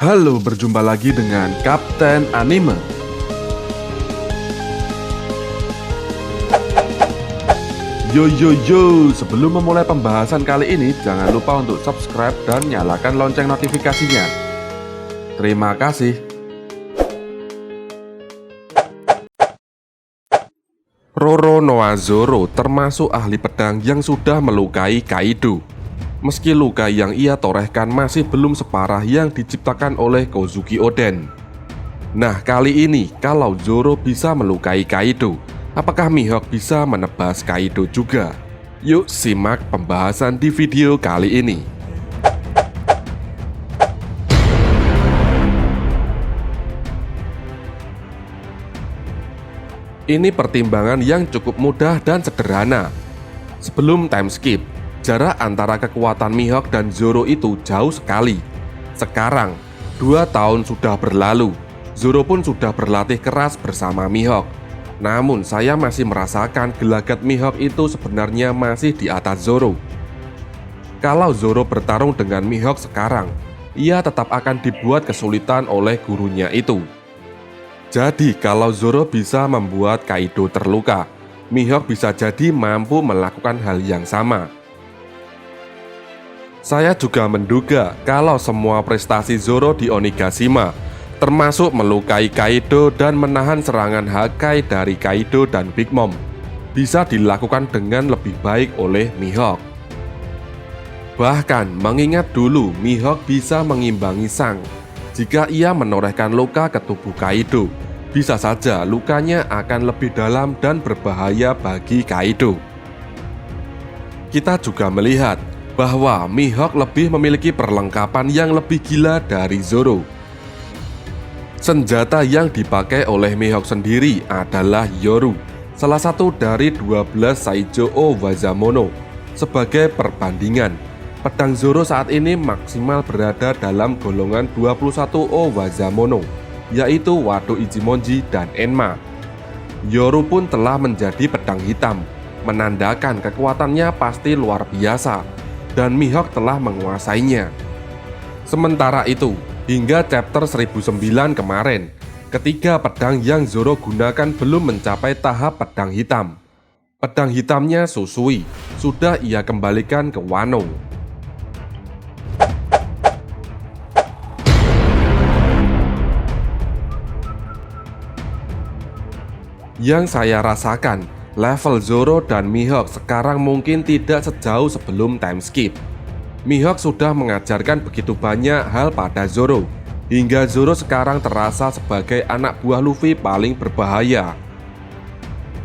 Halo, berjumpa lagi dengan Kapten Anime. Yo yo yo, sebelum memulai pembahasan kali ini, jangan lupa untuk subscribe dan nyalakan lonceng notifikasinya. Terima kasih. Roronoa Zoro termasuk ahli pedang yang sudah melukai Kaido. Meski luka yang ia torehkan masih belum separah yang diciptakan oleh Kozuki Oden. Nah, kali ini kalau Zoro bisa melukai Kaido, apakah Mihawk bisa menebas Kaido juga? Yuk simak pembahasan di video kali ini. Ini pertimbangan yang cukup mudah dan sederhana. Sebelum time skip, jarak antara kekuatan Mihawk dan Zoro itu jauh sekali. Sekarang, 2 tahun sudah berlalu. Zoro pun sudah berlatih keras bersama Mihawk. Namun saya masih merasakan gelagat Mihawk itu sebenarnya masih di atas Zoro. Kalau Zoro bertarung dengan Mihawk sekarang, ia tetap akan dibuat kesulitan oleh gurunya itu. Jadi kalau Zoro bisa membuat Kaido terluka, Mihawk bisa jadi mampu melakukan hal yang sama. Saya juga menduga kalau semua prestasi Zoro di Onigashima, termasuk melukai Kaido dan menahan serangan Hakai dari Kaido dan Big Mom, bisa dilakukan dengan lebih baik oleh Mihawk. Bahkan mengingat dulu Mihawk bisa mengimbangi Sang. Jika ia menorehkan luka ke tubuh Kaido, bisa saja lukanya akan lebih dalam dan berbahaya bagi Kaido. Kita juga melihat bahwa Mihawk lebih memiliki perlengkapan yang lebih gila dari Zoro. Senjata yang dipakai oleh Mihawk sendiri adalah Yoru, salah satu dari 12 Saijō Wazamono. Sebagai perbandingan, pedang Zoro saat ini maksimal berada dalam golongan 21 Wazamono, yaitu Wado Ichimonji dan Enma. Yoru pun telah menjadi pedang hitam, menandakan kekuatannya pasti luar biasa, dan Mihawk telah menguasainya. Sementara itu, hingga chapter 1009 kemarin, ketiga pedang yang Zoro gunakan belum mencapai tahap pedang hitam. Pedang hitamnya Susui sudah ia kembalikan ke Wano. Yang saya rasakan, level Zoro dan Mihawk sekarang mungkin tidak sejauh sebelum time skip. Mihawk sudah mengajarkan begitu banyak hal pada Zoro, hingga Zoro sekarang terasa sebagai anak buah Luffy paling berbahaya.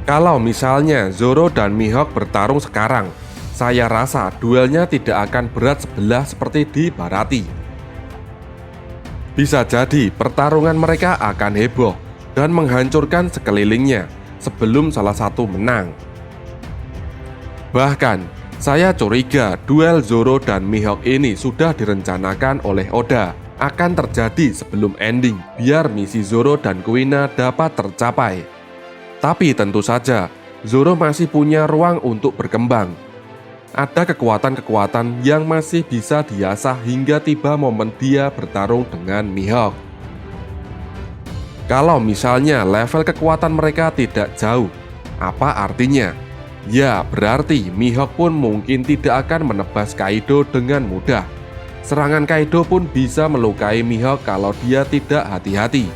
Kalau misalnya Zoro dan Mihawk bertarung sekarang, saya rasa duelnya tidak akan berat sebelah seperti di Baratie. Bisa jadi pertarungan mereka akan heboh dan menghancurkan sekelilingnya sebelum salah satu menang. Bahkan, saya curiga duel Zoro dan Mihawk ini sudah direncanakan oleh Oda akan terjadi sebelum ending biar misi Zoro dan Kuina dapat tercapai. Tapi tentu saja, Zoro masih punya ruang untuk berkembang. Ada kekuatan-kekuatan yang masih bisa diasah hingga tiba momen dia bertarung dengan Mihawk. Kalau misalnya level kekuatan mereka tidak jauh, apa artinya? Ya, berarti Mihawk pun mungkin tidak akan menebas Kaido dengan mudah. Serangan Kaido pun bisa melukai Mihawk kalau dia tidak hati-hati.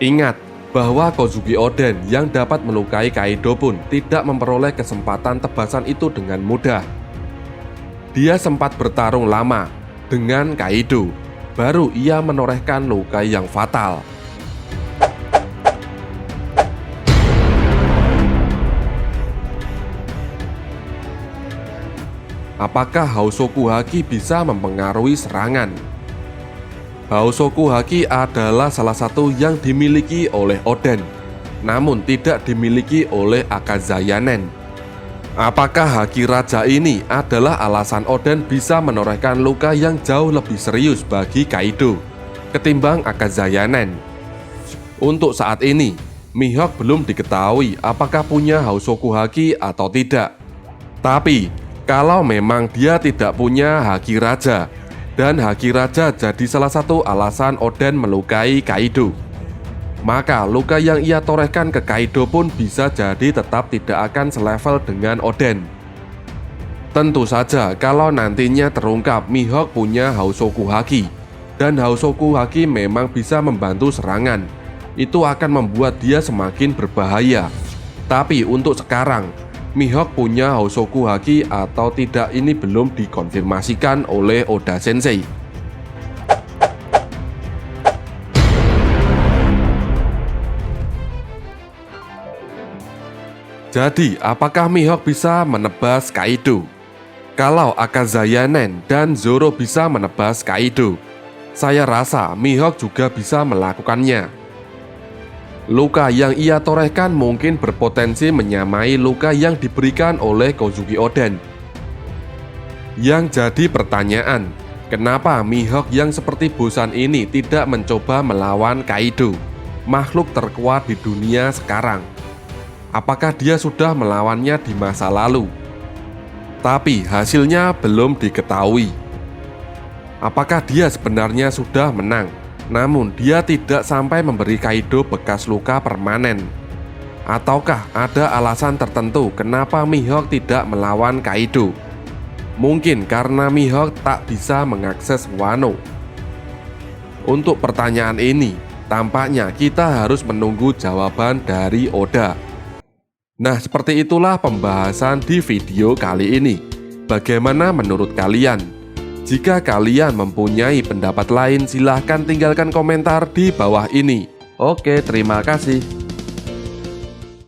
Ingat bahwa Kozuki Oden yang dapat melukai Kaido pun tidak memperoleh kesempatan tebasan itu dengan mudah. Dia sempat bertarung lama dengan Kaido, baru ia menorehkan luka yang fatal. Apakah Housoku Haki bisa mempengaruhi serangan? Housoku Haki adalah salah satu yang dimiliki oleh Oden, namun tidak dimiliki oleh Akazayanen. Apakah Haki Raja ini adalah alasan Oden bisa menorehkan luka yang jauh lebih serius bagi Kaido ketimbang Akazayanen? Untuk saat ini, Mihawk belum diketahui apakah punya Housoku Haki atau tidak. Tapi kalau memang dia tidak punya Haki Raja dan Haki Raja jadi salah satu alasan Oden melukai Kaido. Maka luka yang ia torehkan ke Kaido pun bisa jadi tetap tidak akan selevel dengan Oden. Tentu saja kalau nantinya terungkap Mihawk punya Housoku Haki dan Housoku Haki memang bisa membantu serangan, itu akan membuat dia semakin berbahaya. Tapi untuk sekarang, Mihawk punya Housoku Haki atau tidak ini belum dikonfirmasikan oleh Oda Sensei. Jadi, apakah Mihawk bisa menebas Kaido? Kalau Akazaya Nen dan Zoro bisa menebas Kaido, saya rasa Mihawk juga bisa melakukannya. Luka yang ia torehkan mungkin berpotensi menyamai luka yang diberikan oleh Kozuki Oden. Yang jadi pertanyaan, kenapa Mihawk yang seperti bosan ini tidak mencoba melawan Kaido, makhluk terkuat di dunia sekarang? Apakah dia sudah melawannya di masa lalu? Tapi hasilnya belum diketahui. Apakah dia sebenarnya sudah menang, namun dia tidak sampai memberi Kaido bekas luka permanen? Ataukah ada alasan tertentu kenapa Mihawk tidak melawan Kaido? Mungkin karena Mihawk tak bisa mengakses Wano. Untuk pertanyaan ini, tampaknya kita harus menunggu jawaban dari Oda. Nah, seperti itulah pembahasan di video kali ini. Bagaimana menurut kalian? Jika kalian mempunyai pendapat lain, silahkan tinggalkan komentar di bawah ini. Oke, terima kasih.